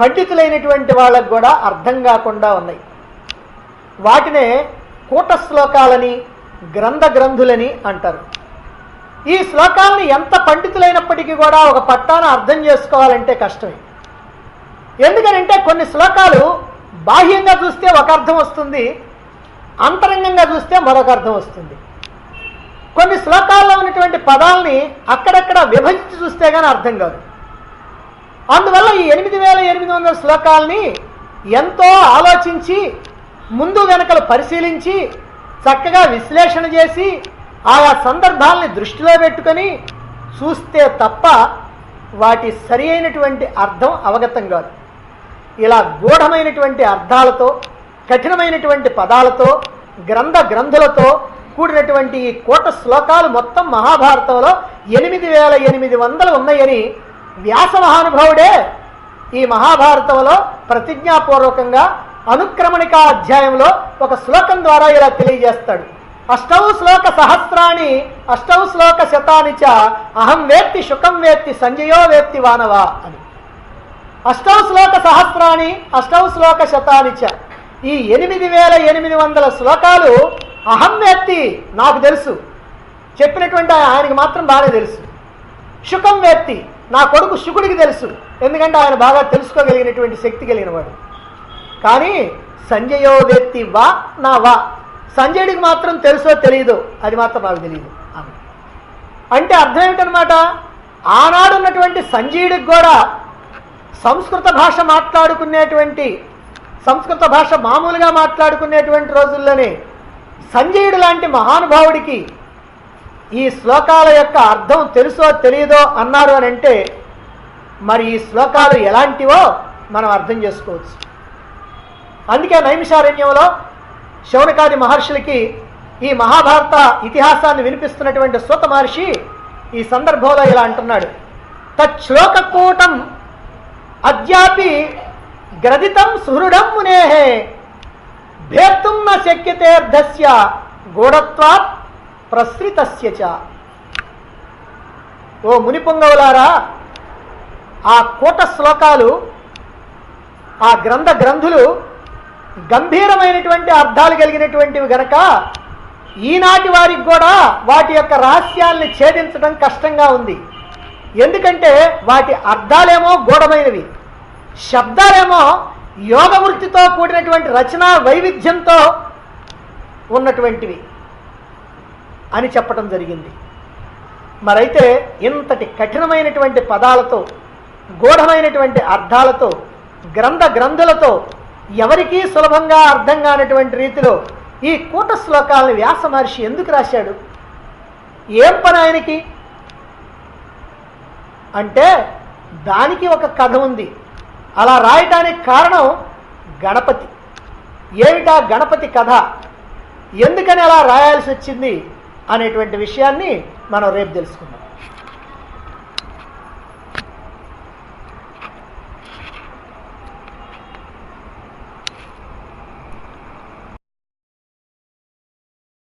పండితులైనటువంటి వాళ్ళకు కూడా అర్థం కాకుండా ఉన్నాయి. వాటినే కూట శ్లోకాలని, గ్రంథులని అంటారు. ఈ శ్లోకాలని ఎంత పండితులైనప్పటికీ కూడా ఒక పట్టాన అర్థం చేసుకోవాలంటే కష్టమే. ఎందుకనంటే కొన్ని శ్లోకాలు బాహ్యంగా చూస్తే ఒక అర్థం వస్తుంది, అంతరంగంగా చూస్తే మరొక అర్థం వస్తుంది. కొన్ని శ్లోకాల్లో ఉన్నటువంటి పదాలని అక్కడక్కడ విభజించి చూస్తే కానీ అర్థం కాదు. అందువల్ల ఈ 8,800 శ్లోకాలని ఎంతో ఆలోచించి ముందు వెనకలు పరిశీలించి చక్కగా విశ్లేషణ చేసి ఆయా సందర్భాలని దృష్టిలో పెట్టుకొని చూస్తే తప్ప వాటి సరి అయినటువంటి అర్థం అవగతం కాదు. ఇలా గూఢమైనటువంటి అర్థాలతో, కఠినమైనటువంటి పదాలతో, గ్రంథులతో కూడినటువంటి ఈ కోట శ్లోకాలు మొత్తం మహాభారతంలో 8800 ఉన్నాయని వ్యాస మహానుభావుడే ఈ మహాభారతంలో ప్రతిజ్ఞాపూర్వకంగా అనుక్రమణిక అధ్యాయంలో ఒక శ్లోకం ద్వారా ఇలా తెలియజేస్తాడు. అష్టౌ శ్లోక సహస్రాణి అష్టౌ శ్లోక శతాని చ అహం వేత్తి శుకం వేత్తి సంజయో వేత్తి వానవ అని. అష్టౌ శ్లోక సహస్రాణి అష్టౌ శ్లోక శతాని చ, ఈ 8800 శ్లోకాలు అహం వేత్తి నాకు తెలుసు, చెప్పినటువంటి ఆయనకి మాత్రం బాగానే తెలుసు. శుకం వేత్తి నా కొడుకు శుకుడికి తెలుసు, ఎందుకంటే ఆయన బాగా తెలుసుకోగలిగినటువంటి శక్తి కలిగిన వాడు. కానీ సంజయో వేత్తి వా నా వా, సంజయుడికి మాత్రం తెలుసో తెలియదో అది మాత్రం నాకు తెలియదు అని. అంటే అర్థం ఏమిటనమాట, ఆనాడున్నటువంటి సంజయుడికి కూడా సంస్కృత భాష మాట్లాడుకునేటువంటి, సంస్కృత భాష మామూలుగా మాట్లాడుకునేటువంటి రోజుల్లోనే సంజయుడు లాంటి మహానుభావుడికి ఈ శ్లోకాల యొక్క అర్థం తెలుసో తెలియదో అన్నారు అని అంటే మరి ఈ శ్లోకాలు ఎలాంటివో మనం అర్థం చేసుకోవచ్చు. అందుకే నైమిషారణ్యంలో శౌనకాది మహర్షులకి ఈ మహాభారత ఇతిహాసాన్ని వినిపిస్తున్నటువంటి సూత మహర్షి ఈ సందర్భంలో ఇలా అంటున్నాడు. తచ్శ్లోకకూటం అద్యాపి గ్రదితం సుహృఢం మునేహే భేత్తుం న శక్యతే అర్ధస్య గూఢత్వాత్ ప్రసృతస్య చ. ఓ మునిపుంగవులారా, ఆ కూట శ్లోకాలు, ఆ గ్రంథులు గంభీరమైనటువంటి అర్థాలు కలిగినటువంటివి గనక ఈనాటి వారికి కూడా వాటి యొక్క రహస్యాల్ని ఛేదించడం కష్టంగా ఉంది. ఎందుకంటే వాటి అర్థాలేమో గూఢమైనవి, శబ్దాలేమో యోగ వృత్తితో కూడినటువంటి రచనా వైవిధ్యంతో ఉన్నటువంటివి అని చెప్పడం జరిగింది. మరైతే ఇంతటి కఠినమైనటువంటి పదాలతో, గూఢమైనటువంటి అర్థాలతో, గ్రంథులతో ఎవరికీ సులభంగా అర్థం కానటువంటి రీతిలో ఈ కూట శ్లోకాలను వ్యాస మహర్షి ఎందుకు రాశాడు? ఏం పని ఆయనకి అంటే దానికి ఒక కథ ఉంది. అలా రాయటానికి కారణం గణపతి. ఏమిటా గణపతి కథ, ఎందుకని అలా రాయాల్సి వచ్చింది అనేటువంటి విషయాన్ని మనం రేపు తెలుసుకుందాం.